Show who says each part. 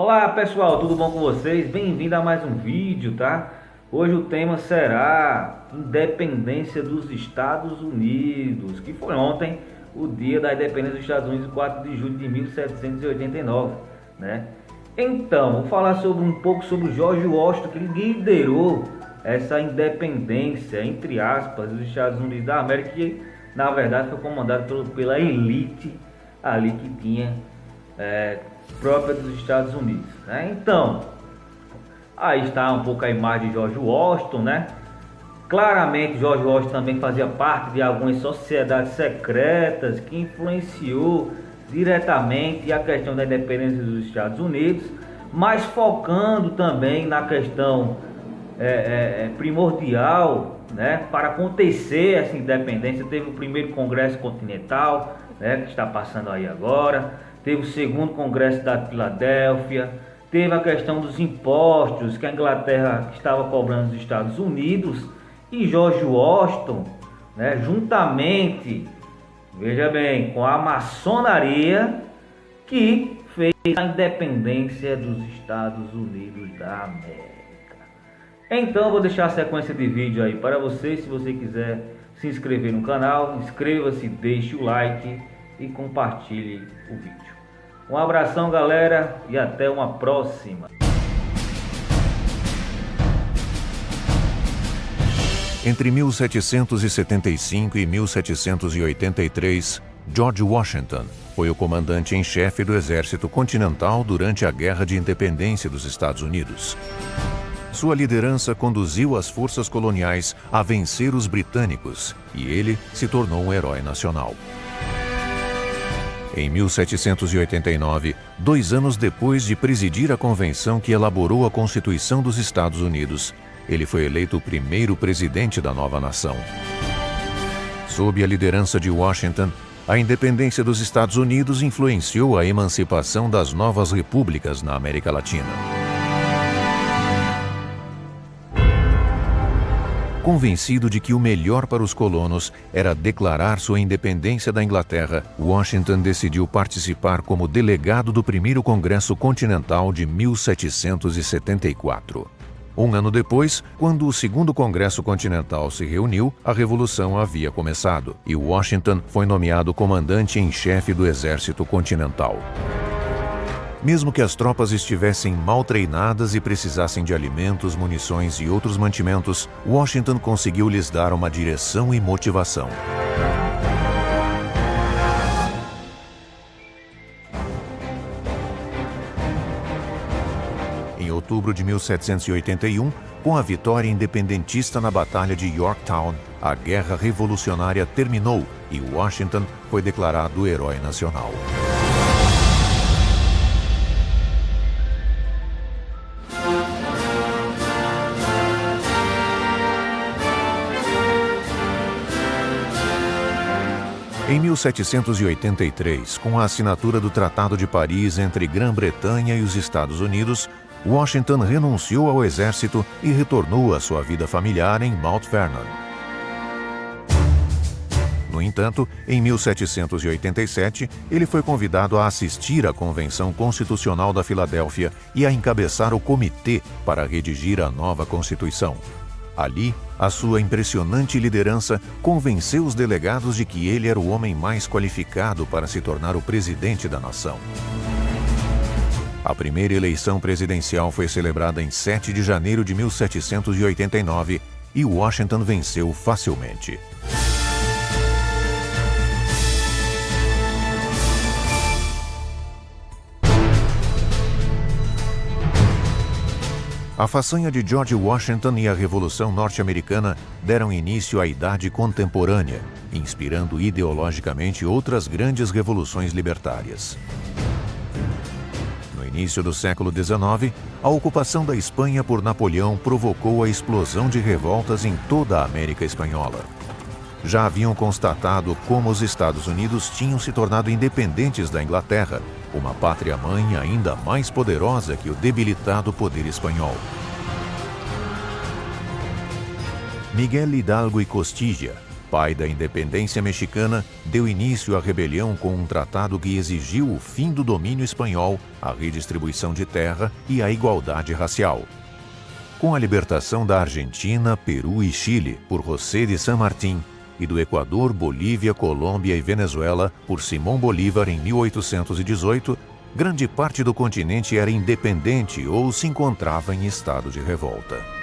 Speaker 1: Olá pessoal, tudo bom com vocês? Bem-vindo a mais um vídeo, tá? Hoje o tema será Independência dos Estados Unidos, que foi ontem o dia da independência dos Estados Unidos, 4 de julho de 1789, né? Então, vou falar um pouco sobre o George Washington, que liderou essa independência, entre aspas, dos Estados Unidos da América, que na verdade foi comandado pela elite ali que tinha própria dos Estados Unidos, né? Então, aí está um pouco a imagem de George Washington, né? Claramente, George Washington também fazia parte de algumas sociedades secretas que influenciou diretamente a questão da independência dos Estados Unidos, mas focando também na questão primordial, né? Para acontecer essa independência, teve o primeiro Congresso Continental, né? Que está passando aí agora. Teve o segundo Congresso da Filadélfia, teve a questão dos impostos que a Inglaterra estava cobrando dos Estados Unidos, e George Washington, né, juntamente, veja bem, com a maçonaria, que fez a independência dos Estados Unidos da América. Então eu vou deixar a sequência de vídeo aí para você. Se você quiser se inscrever no canal, inscreva-se, deixe o like e compartilhe o vídeo. Um abração, galera, e até uma próxima.
Speaker 2: Entre 1775 e 1783, George Washington foi o comandante em chefe do Exército Continental durante a Guerra de Independência dos Estados Unidos. Sua liderança conduziu as forças coloniais a vencer os britânicos e ele se tornou um herói nacional. Em 1789, 2 anos depois de presidir a convenção que elaborou a Constituição dos Estados Unidos, ele foi eleito o primeiro presidente da nova nação. Sob a liderança de Washington, a independência dos Estados Unidos influenciou a emancipação das novas repúblicas na América Latina. Convencido de que o melhor para os colonos era declarar sua independência da Inglaterra, Washington decidiu participar como delegado do primeiro Congresso Continental de 1774. Um ano depois, quando o segundo Congresso Continental se reuniu, a Revolução havia começado e Washington foi nomeado comandante em chefe do Exército Continental. Mesmo que as tropas estivessem mal treinadas e precisassem de alimentos, munições e outros mantimentos, Washington conseguiu lhes dar uma direção e motivação. Em outubro de 1781, com a vitória independentista na Batalha de Yorktown, a Guerra Revolucionária terminou e Washington foi declarado herói nacional. Em 1783, com a assinatura do Tratado de Paris entre Grã-Bretanha e os Estados Unidos, Washington renunciou ao exército e retornou à sua vida familiar em Mount Vernon. No entanto, em 1787, ele foi convidado a assistir à Convenção Constitucional da Filadélfia e a encabeçar o comitê para redigir a nova Constituição. Ali, a sua impressionante liderança convenceu os delegados de que ele era o homem mais qualificado para se tornar o presidente da nação. A primeira eleição presidencial foi celebrada em 7 de janeiro de 1789 e Washington venceu facilmente. A façanha de George Washington e a Revolução Norte-Americana deram início à Idade Contemporânea, inspirando ideologicamente outras grandes revoluções libertárias. No início do século XIX, a ocupação da Espanha por Napoleão provocou a explosão de revoltas em toda a América Espanhola. Já haviam constatado como os Estados Unidos tinham se tornado independentes da Inglaterra, uma pátria-mãe ainda mais poderosa que o debilitado poder espanhol. Miguel Hidalgo y Costilla, pai da independência mexicana, deu início à rebelião com um tratado que exigiu o fim do domínio espanhol, a redistribuição de terra e a igualdade racial. Com a libertação da Argentina, Peru e Chile por José de San Martín e do Equador, Bolívia, Colômbia e Venezuela por Simón Bolívar em 1818, grande parte do continente era independente ou se encontrava em estado de revolta.